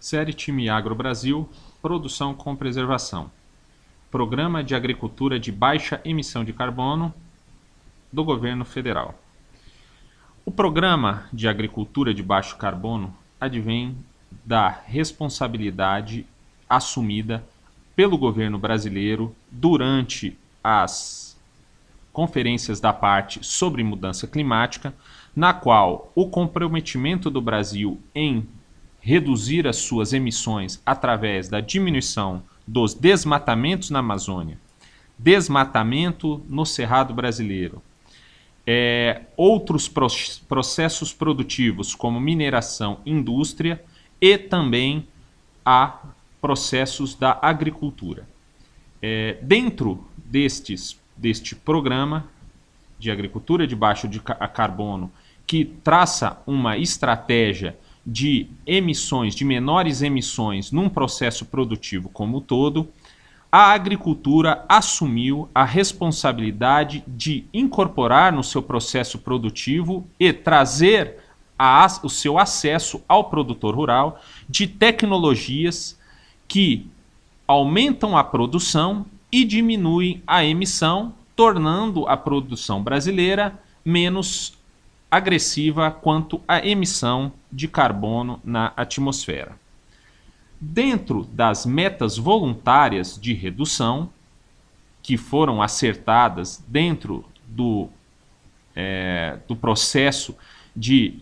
Série Time Agro Brasil, Produção com Preservação. Programa de Agricultura de Baixa Emissão de Carbono do Governo Federal. O Programa de Agricultura de Baixo Carbono advém da responsabilidade assumida pelo governo brasileiro durante as conferências da parte sobre mudança climática, na qual o comprometimento do Brasil em reduzir as suas emissões através da diminuição dos desmatamentos na Amazônia, desmatamento no Cerrado brasileiro, outros processos produtivos como mineração, indústria e também a processos da agricultura. Dentro deste programa de agricultura de baixo carbono, que traça uma estratégia de emissões, de menores emissões num processo produtivo como um todo, a agricultura assumiu a responsabilidade de incorporar no seu processo produtivo e trazer o seu acesso ao produtor rural de tecnologias que aumentam a produção e diminuem a emissão, tornando a produção brasileira menos agressiva quanto à emissão de carbono na atmosfera. Dentro das metas voluntárias de redução, que foram acertadas dentro do processo de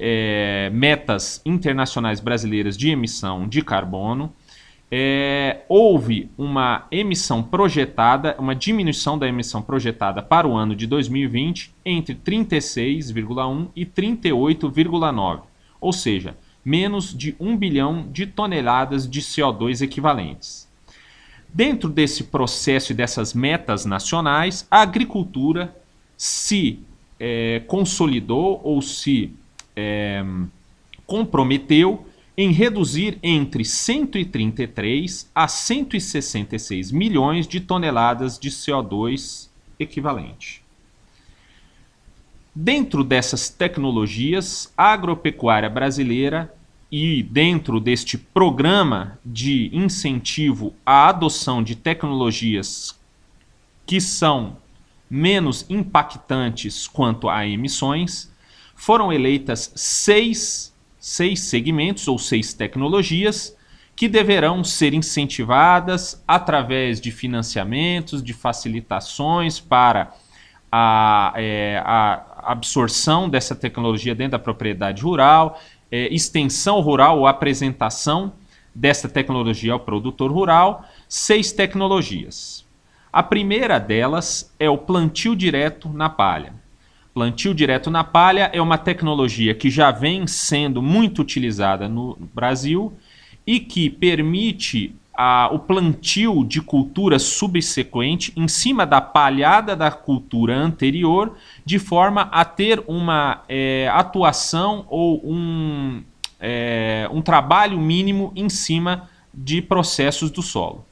metas internacionais brasileiras de emissão de carbono, houve uma emissão projetada, uma diminuição da emissão projetada para o ano de 2020 entre 36,1 e 38,9, ou seja, menos de 1 bilhão de toneladas de CO2 equivalentes. Dentro desse processo e dessas metas nacionais, a agricultura se consolidou ou se comprometeu em reduzir entre 133 a 166 milhões de toneladas de CO2 equivalente. Dentro dessas tecnologias, a agropecuária brasileira e dentro deste programa de incentivo à adoção de tecnologias que são menos impactantes quanto a emissões, foram eleitas seis segmentos ou 6 tecnologias que deverão ser incentivadas através de financiamentos, de facilitações para a absorção dessa tecnologia dentro da propriedade rural, extensão rural ou apresentação dessa tecnologia ao produtor rural, 6 tecnologias. A primeira delas é o plantio direto na palha. Plantio direto na palha é uma tecnologia que já vem sendo muito utilizada no Brasil e que permite o plantio de cultura subsequente em cima da palhada da cultura anterior, de forma a ter uma atuação ou um trabalho mínimo em cima de processos do solo.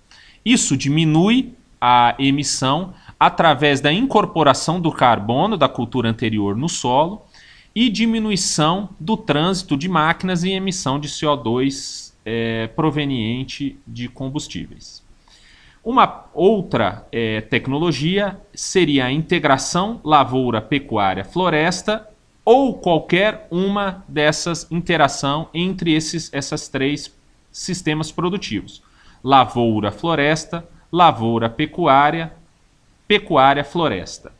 Isso diminui a emissão através da incorporação do carbono da cultura anterior no solo e diminuição do trânsito de máquinas e emissão de CO2 proveniente de combustíveis. Uma outra tecnologia seria a integração lavoura-pecuária-floresta ou qualquer uma dessas interação entre essas 3 sistemas produtivos: lavoura-floresta, lavoura-pecuária, pecuária-floresta.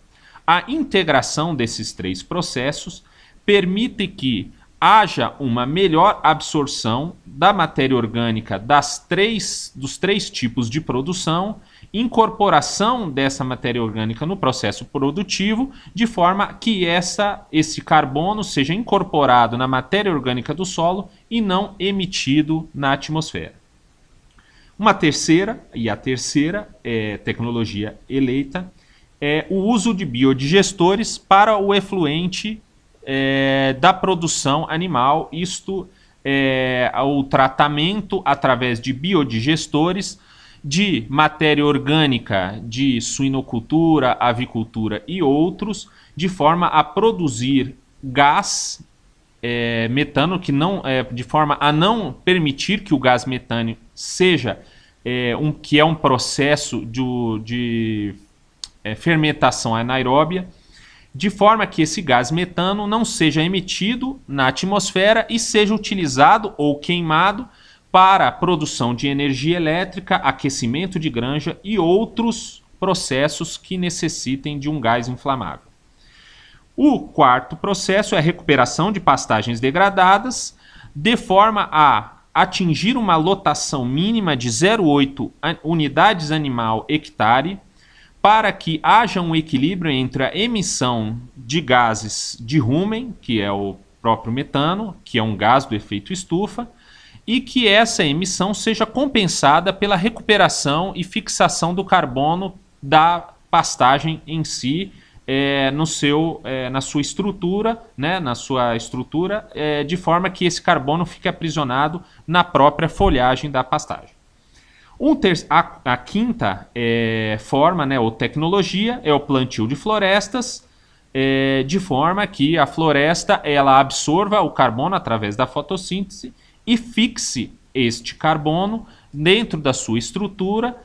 A integração desses 3 processos permite que haja uma melhor absorção da matéria orgânica dos 3 tipos de produção, incorporação dessa matéria orgânica no processo produtivo, de forma que esse carbono seja incorporado na matéria orgânica do solo e não emitido na atmosfera. Uma terceira, e a terceira tecnologia eleita, é o uso de biodigestores para o efluente da produção animal, isto é o tratamento através de biodigestores de matéria orgânica de suinocultura, avicultura e outros, de forma a produzir gás metano, de forma a não permitir que o gás metano seja que é um processo de fermentação anaeróbia, de forma que esse gás metano não seja emitido na atmosfera e seja utilizado ou queimado para a produção de energia elétrica, aquecimento de granja e outros processos que necessitem de um gás inflamável. O quarto processo é a recuperação de pastagens degradadas, de forma a atingir uma lotação mínima de 0,8 unidades animal hectare, para que haja um equilíbrio entre a emissão de gases de rumen, que é o próprio metano, que é um gás do efeito estufa, e que essa emissão seja compensada pela recuperação e fixação do carbono da pastagem em si, na sua estrutura, de forma que esse carbono fique aprisionado na própria folhagem da pastagem. A quinta forma, ou tecnologia, é o plantio de florestas, de forma que a floresta ela absorva o carbono através da fotossíntese e fixe este carbono dentro da sua estrutura,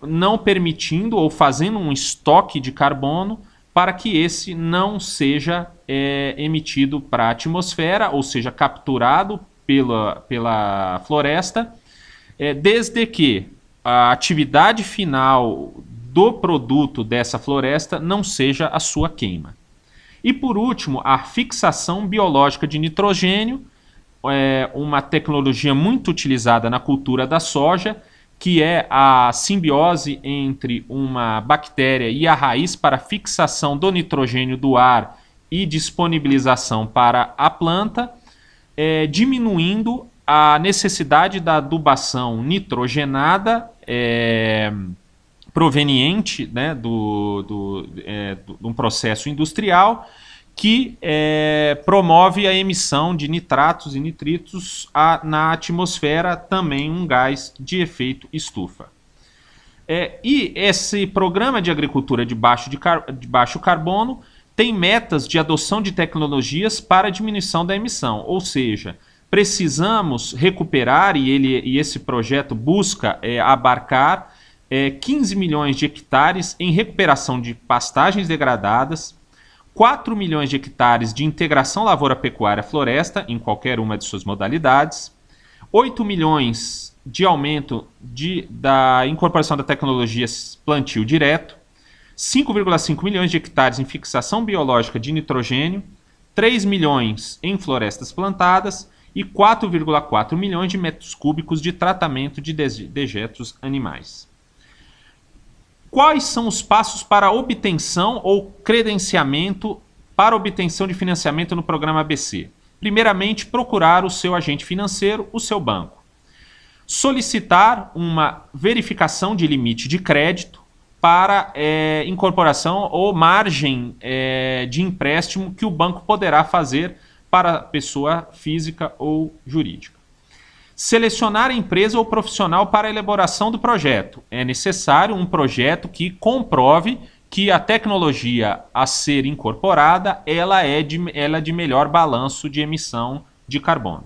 não permitindo ou fazendo um estoque de carbono para que esse não seja emitido para a atmosfera, ou seja, capturado pela floresta, desde que a atividade final do produto dessa floresta não seja a sua queima. E por último, a fixação biológica de nitrogênio, uma tecnologia muito utilizada na cultura da soja, que é a simbiose entre uma bactéria e a raiz para fixação do nitrogênio do ar e disponibilização para a planta, diminuindo a necessidade da adubação nitrogenada proveniente de um processo industrial que promove a emissão de nitratos e nitritos na atmosfera, também um gás de efeito estufa. E esse programa de agricultura de baixo carbono tem metas de adoção de tecnologias para a diminuição da emissão, ou seja, precisamos recuperar, e esse projeto busca abarcar 15 milhões de hectares em recuperação de pastagens degradadas, 4 milhões de hectares de integração lavoura-pecuária-floresta, em qualquer uma de suas modalidades, 8 milhões de aumento da incorporação da tecnologia plantio direto, 5,5 milhões de hectares em fixação biológica de nitrogênio, 3 milhões em florestas plantadas e 4,4 milhões de metros cúbicos de tratamento de dejetos animais. Quais são os passos para a obtenção ou credenciamento para obtenção de financiamento no programa ABC? Primeiramente, procurar o seu agente financeiro, o seu banco. Solicitar uma verificação de limite de crédito para incorporação ou margem de empréstimo que o banco poderá fazer para pessoa física ou jurídica. Selecionar a empresa ou profissional para a elaboração do projeto. É necessário um projeto que comprove que a tecnologia a ser incorporada ela é de melhor balanço de emissão de carbono.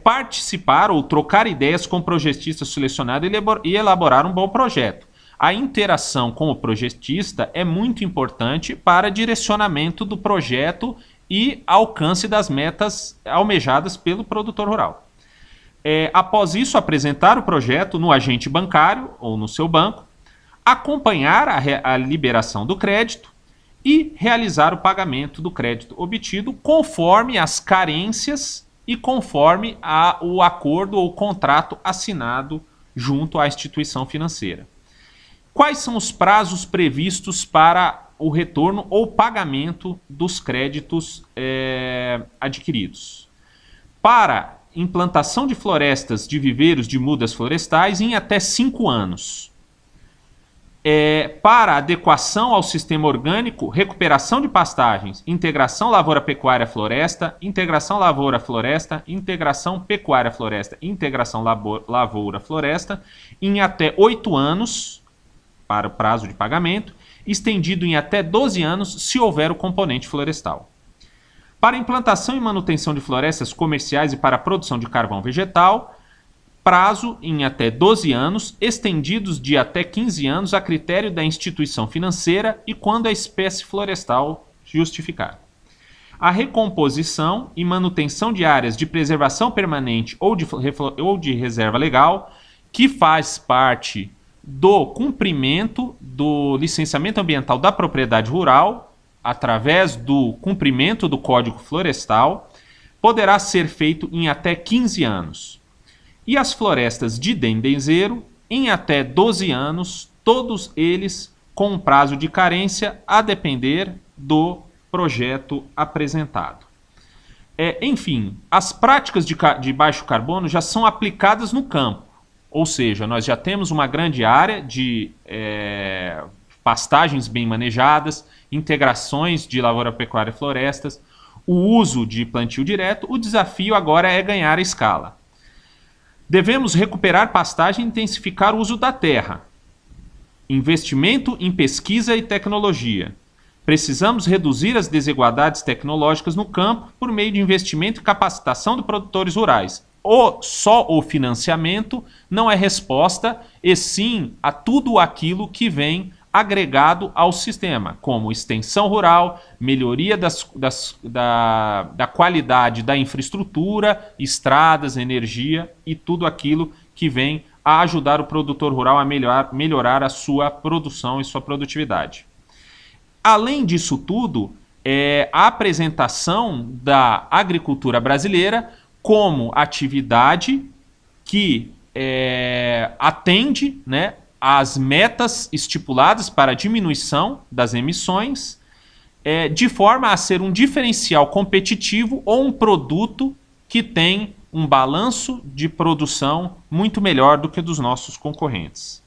Participar ou trocar ideias com o projetista selecionado e elaborar um bom projeto. A interação com o projetista é muito importante para direcionamento do projeto e alcance das metas almejadas pelo produtor rural. Após isso, apresentar o projeto no agente bancário ou no seu banco, acompanhar a liberação do crédito e realizar o pagamento do crédito obtido conforme as carências e conforme o acordo ou contrato assinado junto à instituição financeira. Quais são os prazos previstos para o retorno ou pagamento dos créditos adquiridos? Para implantação de florestas de viveiros de mudas florestais em até 5 anos. Para adequação ao sistema orgânico, recuperação de pastagens, integração lavoura-pecuária-floresta, integração lavoura-floresta, integração pecuária-floresta, integração lavoura-floresta, em até 8 anos para o prazo de pagamento, estendido em até 12 anos se houver o componente florestal. Para implantação e manutenção de florestas comerciais e para a produção de carvão vegetal, prazo em até 12 anos, estendidos de até 15 anos a critério da instituição financeira e quando a espécie florestal justificar. A recomposição e manutenção de áreas de preservação permanente ou de reserva legal, que faz parte do cumprimento do licenciamento ambiental da propriedade rural, através do cumprimento do Código Florestal, poderá ser feito em até 15 anos. E as florestas de dendenzeiro, em até 12 anos, todos eles com um prazo de carência a depender do projeto apresentado. Enfim, as práticas de baixo carbono já são aplicadas no campo, ou seja, nós já temos uma grande área de pastagens bem manejadas, integrações de lavoura, pecuária e florestas, o uso de plantio direto. O desafio agora é ganhar a escala. Devemos recuperar pastagem e intensificar o uso da terra. Investimento em pesquisa e tecnologia. Precisamos reduzir as desigualdades tecnológicas no campo por meio de investimento e capacitação de produtores rurais. Só o financiamento não é resposta, e sim a tudo aquilo que vem agregado ao sistema, como extensão rural, melhoria da qualidade da infraestrutura, estradas, energia e tudo aquilo que vem a ajudar o produtor rural a melhorar a sua produção e sua produtividade. Além disso tudo, a apresentação da agricultura brasileira como atividade que atende, né, às metas estipuladas para a diminuição das emissões, de forma a ser um diferencial competitivo ou um produto que tem um balanço de produção muito melhor do que dos nossos concorrentes.